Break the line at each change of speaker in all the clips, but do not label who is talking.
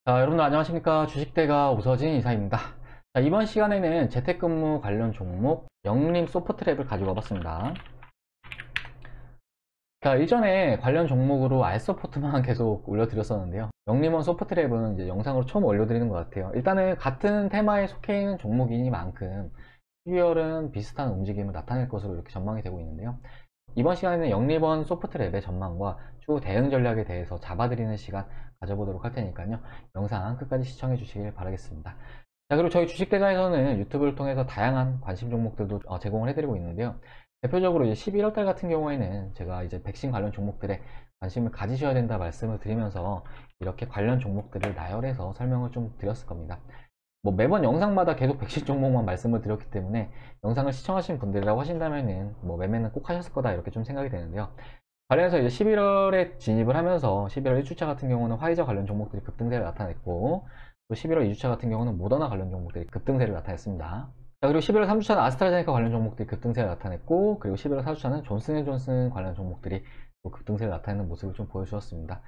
자, 여러분들 안녕하십니까. 주식대가 오서진 이사입니다. 자, 이번 시간에는 재택근무 관련 종목 영림 소프트랩을 가지고 와봤습니다. 자, 일전에 관련 종목으로 알서포트만 계속 올려드렸었는데요. 영림원 소프트랩은 이제 영상으로 처음 올려드리는 것 같아요. 일단은 같은 테마에 속해 있는 종목이니만큼 12월은 비슷한 움직임을 나타낼 것으로 이렇게 전망이 되고 있는데요. 이번 시간에는 영림원 소프트랩의 전망과 추후 대응 전략에 대해서 잡아드리는 시간 가져보도록 할 테니까요. 영상 끝까지 시청해 주시길 바라겠습니다. 자, 그리고 저희 주식대가에서는 유튜브를 통해서 다양한 관심 종목들도 제공을 해드리고 있는데요. 대표적으로 이제 11월 달 같은 경우에는 제가 이제 백신 관련 종목들에 관심을 가지셔야 된다 말씀을 드리면서 이렇게 관련 종목들을 나열해서 설명을 좀 드렸을 겁니다. 뭐 매번 영상마다 계속 백신 종목만 말씀을 드렸기 때문에 영상을 시청하신 분들이라고 하신다면은 뭐 매매는 꼭 하셨을 거다 이렇게 좀 생각이 되는데요. 관련해서 이제 11월에 진입을 하면서 11월 1주차 같은 경우는 화이자 관련 종목들이 급등세를 나타냈고, 또 11월 2주차 같은 경우는 모더나 관련 종목들이 급등세를 나타냈습니다. 자, 그리고 11월 3주차는 아스트라제네카 관련 종목들이 급등세를 나타냈고, 그리고 11월 4주차는 존슨앤존슨 관련 종목들이 또 급등세를 나타내는 모습을 좀 보여주었습니다.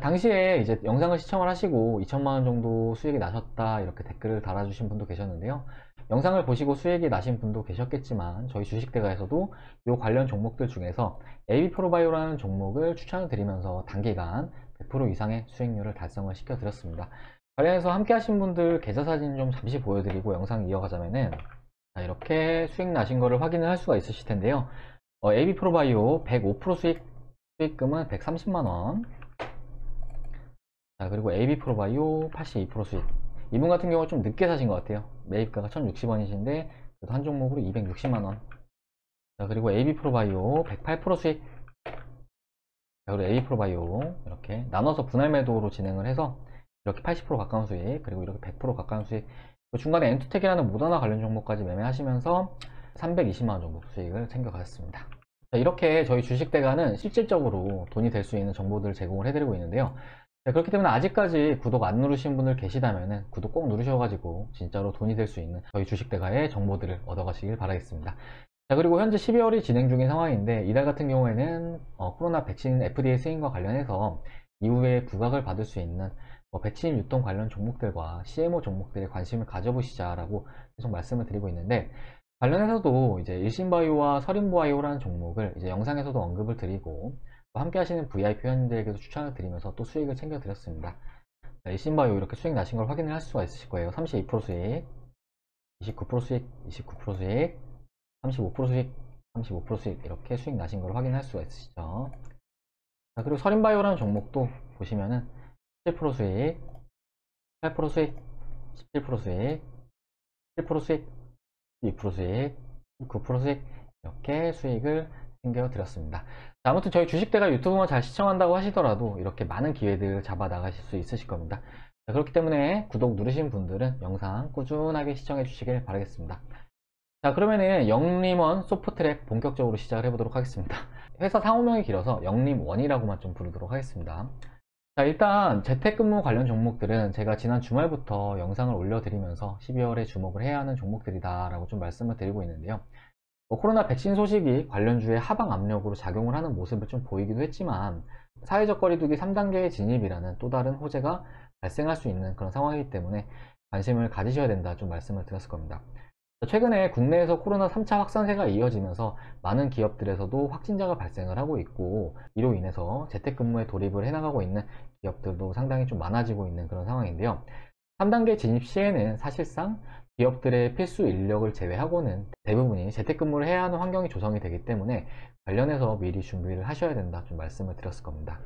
당시에 이제 영상을 시청을 하시고 2천만원 정도 수익이 나셨다 이렇게 댓글을 달아주신 분도 계셨는데요. 영상을 보시고 수익이 나신 분도 계셨겠지만 저희 주식대가에서도 이 관련 종목들 중에서 AB프로바이오라는 종목을 추천을 드리면서 단기간 100% 이상의 수익률을 달성을 시켜드렸습니다. 관련해서 함께 하신 분들 계좌 사진 좀 잠시 보여드리고 영상 이어가자면은, 자, 이렇게 수익 나신 거를 확인을 할 수가 있으실 텐데요. AB프로바이오 105% 수익금은 130만원, 자, 그리고 AB프로바이오 82% 수익. 이분 같은 경우 좀 늦게 사신 것 같아요. 매입가가 1060원이신데 그래도 한 종목으로 260만원. 자, 그리고 AB프로바이오 108% 수익. 자, 그리고 AB프로바이오 이렇게 나눠서 분할 매도로 진행을 해서 이렇게 80% 가까운 수익, 그리고 이렇게 100% 가까운 수익, 중간에 엔투텍이라는 모더나 관련 종목까지 매매하시면서 320만원 정도 수익을 챙겨가셨습니다. 자, 이렇게 저희 주식대가는 실질적으로 돈이 될 수 있는 정보들을 제공을 해드리고 있는데요. 네, 그렇기 때문에 아직까지 구독 안 누르신 분들 계시다면 구독 꼭 누르셔가지고 진짜로 돈이 될 수 있는 저희 주식대가의 정보들을 얻어가시길 바라겠습니다. 자, 그리고 현재 12월이 진행 중인 상황인데 이달 같은 경우에는 코로나 백신 FDA 승인과 관련해서 이후에 부각을 받을 수 있는 백신 유통 관련 종목들과 CMO 종목들에 관심을 가져보시자라고 계속 말씀을 드리고 있는데, 관련해서도 이제 일신바이오와 서린바이오라는 종목을 이제 영상에서도 언급을 드리고 함께 하시는 VIP 회원님들에게도 추천을 드리면서 또 수익을 챙겨 드렸습니다. 일신바이오 이렇게 수익 나신 걸 확인을 할 수가 있으실 거예요. 32% 수익, 29% 수익, 29% 수익, 35% 수익, 35% 수익, 이렇게 수익 나신 걸 확인할 수가 있으시죠. 자, 그리고 서린바이오라는 종목도 보시면은 7% 수익, 8% 수익, 17% 수익, 7% 수익, 2% 수익, 9% 수익, 이렇게 수익을 챙겨 드렸습니다. 아무튼 저희 주식대가 유튜브만 잘 시청한다고 하시더라도 이렇게 많은 기회들 잡아 나가실 수 있으실 겁니다. 자, 그렇기 때문에 구독 누르신 분들은 영상 꾸준하게 시청해 주시길 바라겠습니다. 자, 그러면은 영림원 소프트랩 본격적으로 시작을 해보도록 하겠습니다. 회사 상호명이 길어서 영림원이라고만 좀 부르도록 하겠습니다. 자, 일단 재택근무 관련 종목들은 제가 지난 주말부터 영상을 올려드리면서 12월에 주목을 해야 하는 종목들이다 라고 좀 말씀을 드리고 있는데요. 코로나 백신 소식이 관련주에 하방 압력으로 작용을 하는 모습을 좀 보이기도 했지만, 사회적 거리두기 3단계의 진입이라는 또 다른 호재가 발생할 수 있는 그런 상황이기 때문에 관심을 가지셔야 된다 좀 말씀을 드렸을 겁니다. 최근에 국내에서 코로나 3차 확산세가 이어지면서 많은 기업들에서도 확진자가 발생을 하고 있고, 이로 인해서 재택근무에 돌입을 해나가고 있는 기업들도 상당히 좀 많아지고 있는 그런 상황인데요. 3단계 진입 시에는 사실상 기업들의 필수 인력을 제외하고는 대부분이 재택근무를 해야 하는 환경이 조성이 되기 때문에 관련해서 미리 준비를 하셔야 된다 좀 말씀을 드렸을 겁니다.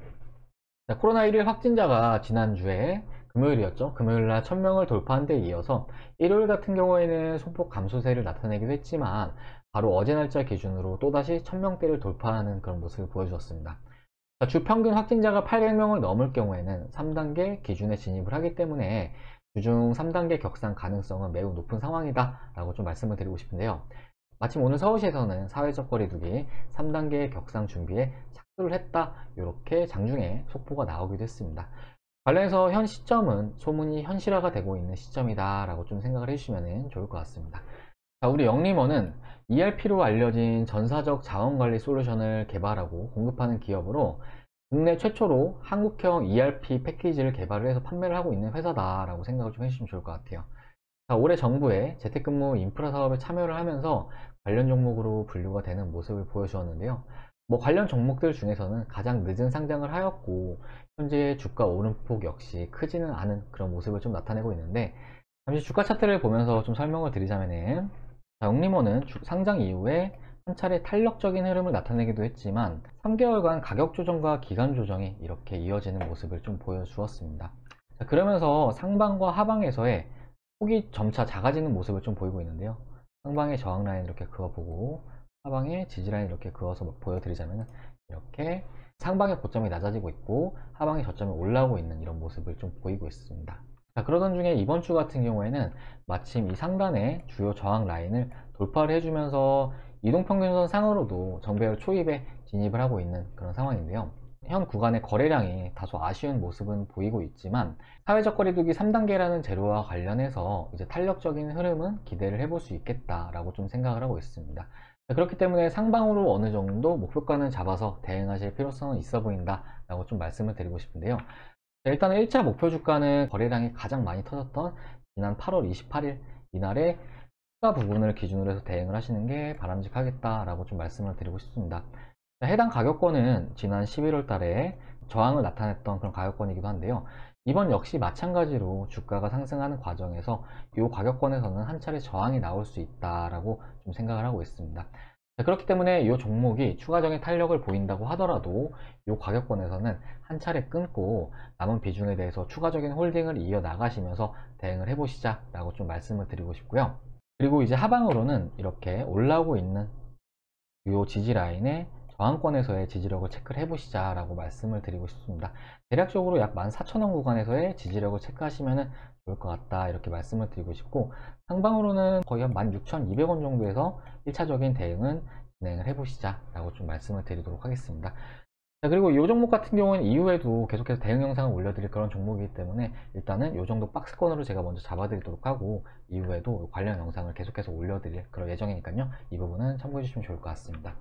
자, 코로나 1일 확진자가 지난주에 금요일이었죠. 금요일날 1000명을 돌파한 데 이어서 일요일 같은 경우에는 소폭 감소세를 나타내기도 했지만 바로 어제 날짜 기준으로 또다시 1000명대를 돌파하는 그런 모습을 보여주었습니다. 자, 주 평균 확진자가 800명을 넘을 경우에는 3단계 기준에 진입을 하기 때문에 주중 3단계 격상 가능성은 매우 높은 상황이다 라고 좀 말씀을 드리고 싶은데요. 마침 오늘 서울시에서는 사회적 거리두기 3단계 격상 준비에 착수를 했다, 이렇게 장중에 속보가 나오기도 했습니다. 관련해서 현 시점은 소문이 현실화가 되고 있는 시점이다 라고 좀 생각을 해주시면 좋을 것 같습니다. 자, 우리 영림원은 ERP로 알려진 전사적 자원관리 솔루션을 개발하고 공급하는 기업으로 국내 최초로 한국형 ERP 패키지를 개발을 해서 판매를 하고 있는 회사다라고 생각을 좀 해주시면 좋을 것 같아요. 자, 올해 정부의 재택근무 인프라 사업에 참여를 하면서 관련 종목으로 분류가 되는 모습을 보여주었는데요. 뭐 관련 종목들 중에서는 가장 늦은 상장을 하였고 현재 주가 오름폭 역시 크지는 않은 그런 모습을 좀 나타내고 있는데, 잠시 주가 차트를 보면서 좀 설명을 드리자면은, 자, 영림원은 상장 이후에 한 차례 탄력적인 흐름을 나타내기도 했지만 3개월간 가격 조정과 기간 조정이 이렇게 이어지는 모습을 좀 보여주었습니다. 자, 그러면서 상방과 하방에서의 폭이 점차 작아지는 모습을 좀 보이고 있는데요. 상방의 저항 라인 이렇게 그어보고 하방의 지지 라인 이렇게 그어서 보여드리자면, 이렇게 상방의 고점이 낮아지고 있고 하방의 저점이 올라오고 있는 이런 모습을 좀 보이고 있습니다. 자, 그러던 중에 이번 주 같은 경우에는 마침 이 상단의 주요 저항 라인을 돌파를 해주면서 이동평균선 상으로도 정배열 초입에 진입을 하고 있는 그런 상황인데요. 현 구간의 거래량이 다소 아쉬운 모습은 보이고 있지만 사회적 거리두기 3단계라는 재료와 관련해서 이제 탄력적인 흐름은 기대를 해볼 수 있겠다라고 좀 생각을 하고 있습니다. 그렇기 때문에 상방으로 어느 정도 목표가는 잡아서 대응하실 필요성은 있어 보인다 라고 좀 말씀을 드리고 싶은데요. 일단은 1차 목표 주가는 거래량이 가장 많이 터졌던 지난 8월 28일 이날의 추가 부분을 기준으로 해서 대응을 하시는 게 바람직하겠다라고 좀 말씀을 드리고 싶습니다. 해당 가격권은 지난 11월 달에 저항을 나타냈던 그런 가격권이기도 한데요. 이번 역시 마찬가지로 주가가 상승하는 과정에서 이 가격권에서는 한 차례 저항이 나올 수 있다라고 좀 생각을 하고 있습니다. 그렇기 때문에 이 종목이 추가적인 탄력을 보인다고 하더라도 이 가격권에서는 한 차례 끊고 남은 비중에 대해서 추가적인 홀딩을 이어 나가시면서 대응을 해보시자 라고 좀 말씀을 드리고 싶고요. 그리고 이제 하방으로는 이렇게 올라오고 있는 이 지지 라인의 저항권에서의 지지력을 체크를 해보시자 라고 말씀을 드리고 싶습니다. 대략적으로 약 14,000원 구간에서의 지지력을 체크하시면 좋을 것 같다 이렇게 말씀을 드리고 싶고, 상방으로는 거의 한 16,200원 정도에서 1차적인 대응은 진행을 해보시자 라고 좀 말씀을 드리도록 하겠습니다. 자, 그리고 이 종목 같은 경우는 이후에도 계속해서 대응 영상을 올려드릴 그런 종목이기 때문에 일단은 이 정도 박스권으로 제가 먼저 잡아드리도록 하고 이후에도 관련 영상을 계속해서 올려드릴 그런 예정이니까요. 이 부분은 참고해 주시면 좋을 것 같습니다.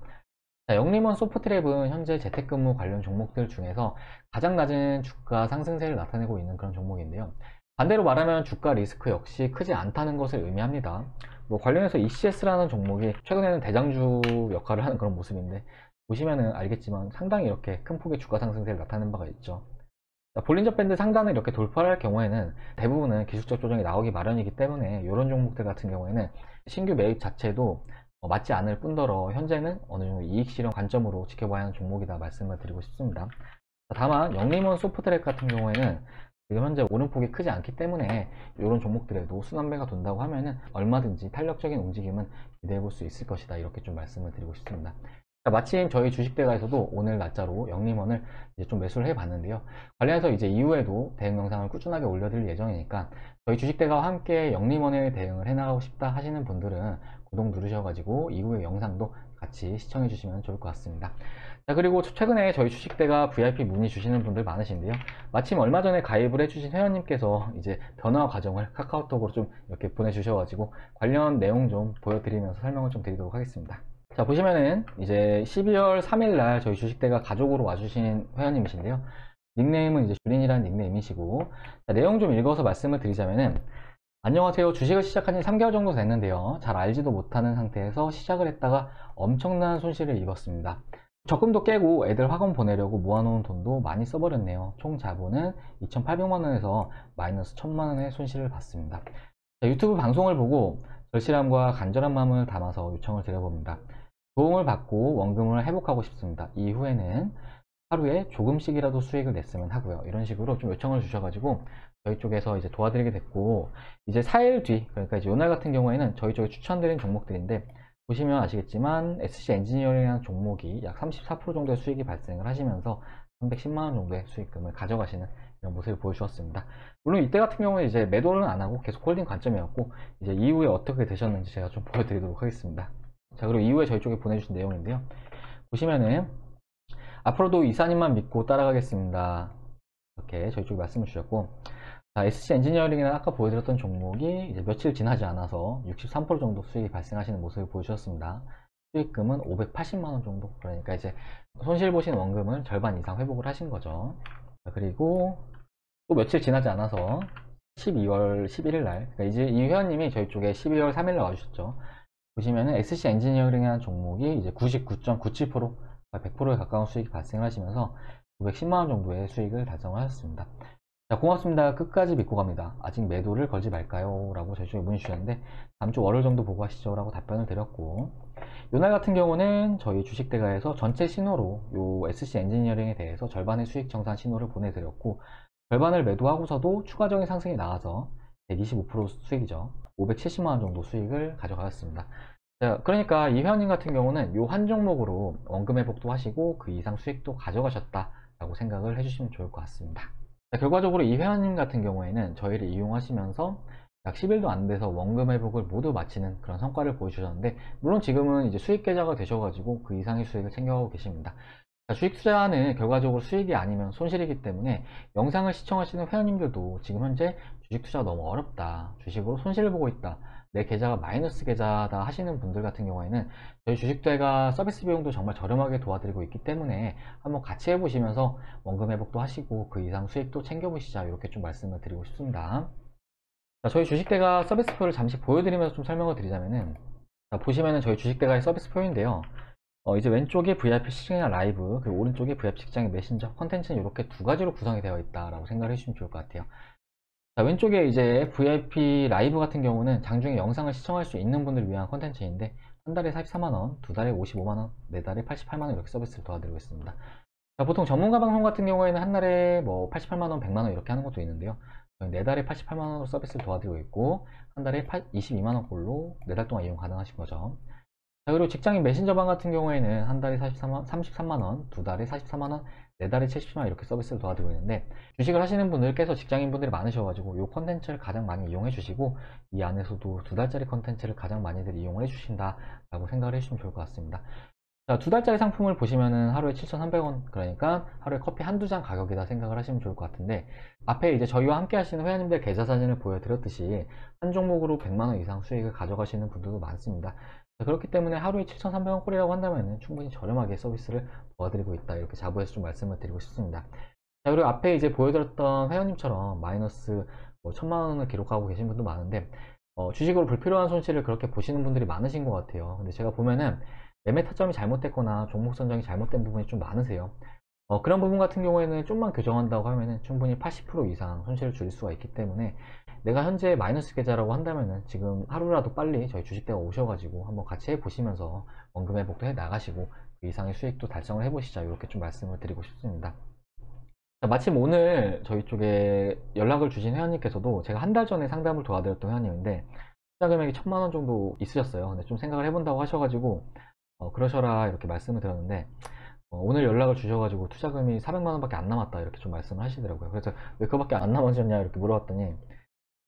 자, 영림원 소프트랩은 현재 재택근무 관련 종목들 중에서 가장 낮은 주가 상승세를 나타내고 있는 그런 종목인데요. 반대로 말하면 주가 리스크 역시 크지 않다는 것을 의미합니다. 뭐 관련해서 ECS라는 종목이 최근에는 대장주 역할을 하는 그런 모습인데, 보시면은 알겠지만 상당히 이렇게 큰 폭의 주가 상승세를 나타낸 바가 있죠. 볼린저 밴드 상단을 이렇게 돌파를 할 경우에는 대부분은 기술적 조정이 나오기 마련이기 때문에 이런 종목들 같은 경우에는 신규 매입 자체도 맞지 않을 뿐더러 현재는 어느 정도 이익 실현 관점으로 지켜봐야 하는 종목이다 말씀을 드리고 싶습니다. 다만 영림원 소프트랩 같은 경우에는 지금 현재 오름폭이 크지 않기 때문에 이런 종목들에도 순환매가 돈다고 하면은 얼마든지 탄력적인 움직임은 기대해 볼 수 있을 것이다 이렇게 좀 말씀을 드리고 싶습니다. 마침 저희 주식대가에서도 오늘 날짜로 영림원을 이제 좀 매수를 해 봤는데요. 관련해서 이제 이후에도 대응 영상을 꾸준하게 올려드릴 예정이니까 저희 주식대가와 함께 영림원에 대응을 해 나가고 싶다 하시는 분들은 구독 누르셔가지고 이후의 영상도 같이 시청해 주시면 좋을 것 같습니다. 자, 그리고 최근에 저희 주식대가 VIP 문의 주시는 분들 많으신데요. 마침 얼마 전에 가입을 해주신 회원님께서 이제 변화 과정을 카카오톡으로 좀 이렇게 보내주셔가지고 관련 내용 좀 보여드리면서 설명을 좀 드리도록 하겠습니다. 자, 보시면은 이제 12월 3일날 저희 주식대가 가족으로 와주신 회원님이신데요. 닉네임은 이제 주린이라는 닉네임이시고, 자, 내용 좀 읽어서 말씀을 드리자면은, 안녕하세요. 주식을 시작한 지 3개월 정도 됐는데요. 잘 알지도 못하는 상태에서 시작을 했다가 엄청난 손실을 입었습니다. 적금도 깨고 애들 학원 보내려고 모아놓은 돈도 많이 써버렸네요. 총 자본은 2,800만원에서 마이너스 1,000만원의 손실을 봤습니다. 자, 유튜브 방송을 보고 절실함과 간절한 마음을 담아서 요청을 드려봅니다. 도움을 받고 원금을 회복하고 싶습니다. 이후에는 하루에 조금씩이라도 수익을 냈으면 하고요. 이런 식으로 좀 요청을 주셔가지고 저희 쪽에서 이제 도와드리게 됐고, 이제 4일 뒤, 그러니까 이제 요날 같은 경우에는 저희 쪽에 추천드린 종목들인데, 보시면 아시겠지만 SC 엔지니어링이라는 종목이 약 34% 정도의 수익이 발생을 하시면서 310만원 정도의 수익금을 가져가시는 이런 모습을 보여주었습니다. 물론 이때 같은 경우는 이제 매도는 안 하고 계속 홀딩 관점이었고, 이제 이후에 어떻게 되셨는지 제가 좀 보여드리도록 하겠습니다. 자, 그리고 이후에 저희 쪽에 보내주신 내용인데요. 보시면은 앞으로도 이사님만 믿고 따라가겠습니다. 이렇게 저희 쪽에 말씀을 주셨고, 자, SC 엔지니어링이나 아까 보여드렸던 종목이 이제 며칠 지나지 않아서 63% 정도 수익이 발생하시는 모습을 보여주셨습니다. 수익금은 580만원 정도. 그러니까 이제 손실 보신 원금을 절반 이상 회복을 하신 거죠. 그리고 또 며칠 지나지 않아서 12월 11일 날, 그러니까 이제 이 회원님이 저희 쪽에 12월 3일 날 와주셨죠. 보시면은 SC 엔지니어링이라는 종목이 이제 99.97%, 100%에 가까운 수익이 발생을 하시면서 910만원 정도의 수익을 달성하셨습니다. 자, 고맙습니다. 끝까지 믿고 갑니다. 아직 매도를 걸지 말까요? 라고 저희 쪽에 문의 주셨는데, 다음 주 월요일 정도 보고 하시죠. 라고 답변을 드렸고, 요날 같은 경우는 저희 주식대가에서 전체 신호로 요 SC 엔지니어링에 대해서 절반의 수익 정산 신호를 보내드렸고, 절반을 매도하고서도 추가적인 상승이 나와서 125% 수익이죠. 570만원 정도 수익을 가져가셨습니다. 자, 그러니까 이 회원님 같은 경우는 요 한 종목으로 원금 회복도 하시고 그 이상 수익도 가져가셨다라고 생각을 해주시면 좋을 것 같습니다. 자, 결과적으로 이 회원님 같은 경우에는 저희를 이용하시면서 약 10일도 안 돼서 원금 회복을 모두 마치는 그런 성과를 보여주셨는데, 물론 지금은 이제 수익 계좌가 되셔가지고 그 이상의 수익을 챙겨가고 계십니다. 주식 투자는 결과적으로 수익이 아니면 손실이기 때문에 영상을 시청하시는 회원님들도 지금 현재 주식 투자가 너무 어렵다, 주식으로 손실을 보고 있다, 내 계좌가 마이너스 계좌다 하시는 분들 같은 경우에는 저희 주식투자가 서비스 비용도 정말 저렴하게 도와드리고 있기 때문에 한번 같이 해보시면서 원금 회복도 하시고 그 이상 수익도 챙겨보시자, 이렇게 좀 말씀을 드리고 싶습니다. 자, 저희 주식대가 서비스표를 잠시 보여드리면서 좀 설명을 드리자면은, 자, 보시면은 저희 주식대가의 서비스표인데요. 이제 왼쪽에 VIP 시장이나 라이브, 그리고 오른쪽에 VIP 시장의 메신저, 컨텐츠는 이렇게 두 가지로 구성이 되어 있다라고 생각을 해주시면 좋을 것 같아요. 자, 왼쪽에 이제 VIP 라이브 같은 경우는 장중에 영상을 시청할 수 있는 분들을 위한 컨텐츠인데, 한 달에 44만원, 두 달에 55만원, 네 달에 88만원 이렇게 서비스를 도와드리고 있습니다. 자, 보통 전문가 방송 같은 경우에는 한 달에 뭐 88만원, 100만원 이렇게 하는 것도 있는데요. 네 달에 88만원으로 서비스를 도와드리고 있고, 한 달에 22만원꼴로 4달 동안 이용 가능하신 거죠. 자, 그리고 직장인 메신저방 같은 경우에는 한 달에 33만원, 두 달에 44만원, 네 달에 70만원 이렇게 서비스를 도와드리고 있는데, 주식을 하시는 분들께서 직장인분들이 많으셔가지고 이 컨텐츠를 가장 많이 이용해 주시고, 이 안에서도 두 달짜리 컨텐츠를 가장 많이들 이용을 해 주신다 라고 생각을 해주시면 좋을 것 같습니다. 자, 두 달짜리 상품을 보시면은 하루에 7,300원, 그러니까 하루에 커피 한두 잔 가격이다 생각을 하시면 좋을 것 같은데, 앞에 이제 저희와 함께 하시는 회원님들 계좌 사진을 보여드렸듯이 한 종목으로 100만원 이상 수익을 가져가시는 분들도 많습니다. 자, 그렇기 때문에 하루에 7,300원 꼴이라고 한다면 충분히 저렴하게 서비스를 도와드리고 있다, 이렇게 자부해서 좀 말씀을 드리고 싶습니다. 자, 그리고 앞에 이제 보여드렸던 회원님처럼 마이너스 뭐 1,000만원을 기록하고 계신 분도 많은데, 주식으로 불필요한 손실을 그렇게 보시는 분들이 많으신 것 같아요. 근데 제가 보면은 매매 타점이 잘못됐거나 종목 선정이 잘못된 부분이 좀 많으세요. 그런 부분 같은 경우에는 좀만 교정한다고 하면은 충분히 80% 이상 손실을 줄일 수가 있기 때문에, 내가 현재 마이너스 계좌라고 한다면은 지금 하루라도 빨리 저희 주식대가 오셔가지고 한번 같이 해보시면서 원금 회복도 해 나가시고 그 이상의 수익도 달성을 해보시자, 이렇게 좀 말씀을 드리고 싶습니다. 자, 마침 오늘 저희 쪽에 연락을 주신 회원님께서도 제가 한 달 전에 상담을 도와드렸던 회원님인데, 투자 금액이 1,000만원 정도 있으셨어요. 근데 좀 생각을 해본다고 하셔가지고 그러셔라 이렇게 말씀을 드렸는데, 오늘 연락을 주셔가지고 투자금이 400만원밖에 안 남았다 이렇게 좀 말씀을 하시더라고요. 그래서 왜 그거밖에 안 남았냐 이렇게 물어봤더니,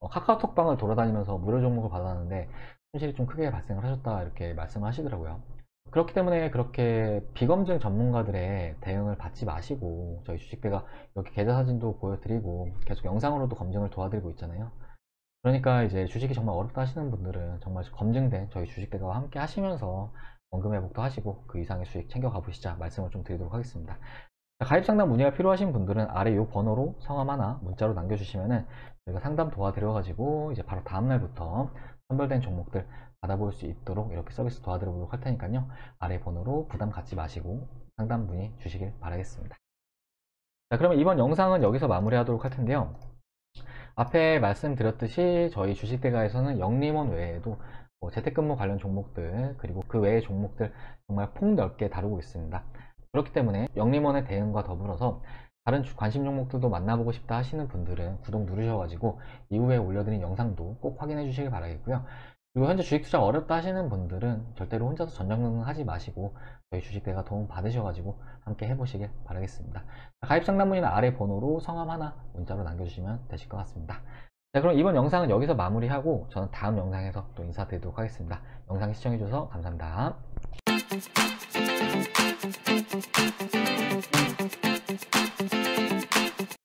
카카오톡방을 돌아다니면서 무료 종목을 받았는데 손실이 좀 크게 발생을 하셨다 이렇게 말씀을 하시더라고요. 그렇기 때문에 그렇게 비검증 전문가들의 대응을 받지 마시고, 저희 주식대가 이렇게 계좌 사진도 보여드리고 계속 영상으로도 검증을 도와드리고 있잖아요. 그러니까 이제 주식이 정말 어렵다 하시는 분들은 정말 검증된 저희 주식대가와 함께 하시면서 원금 회복도 하시고 그 이상의 수익 챙겨가 보시자, 말씀을 좀 드리도록 하겠습니다. 가입 상담 문의가 필요하신 분들은 아래 이 번호로 성함 하나 문자로 남겨주시면은 저희가 상담 도와드려가지고 이제 바로 다음날부터 선별된 종목들 받아볼 수 있도록 이렇게 서비스 도와드려보도록 할 테니까요. 아래 번호로 부담 갖지 마시고 상담 문의 주시길 바라겠습니다. 자, 그러면 이번 영상은 여기서 마무리하도록 할 텐데요. 앞에 말씀드렸듯이 저희 주식대가에서는 영림원 외에도 재택근무 관련 종목들, 그리고 그 외의 종목들 정말 폭넓게 다루고 있습니다. 그렇기 때문에 영림원의 대응과 더불어서 다른 관심 종목들도 만나보고 싶다 하시는 분들은 구독 누르셔가지고 이후에 올려드린 영상도 꼭 확인해 주시길 바라겠고요. 그리고 현재 주식 투자 어렵다 하시는 분들은 절대로 혼자서 전전긍긍하지 마시고 저희 주식대가 도움 받으셔가지고 함께 해보시길 바라겠습니다. 가입 상담 문의는 아래 번호로 성함 하나 문자로 남겨주시면 되실 것 같습니다. 자, 그럼 이번 영상은 여기서 마무리하고 저는 다음 영상에서 또 인사드리도록 하겠습니다. 영상 시청해주셔서 감사합니다.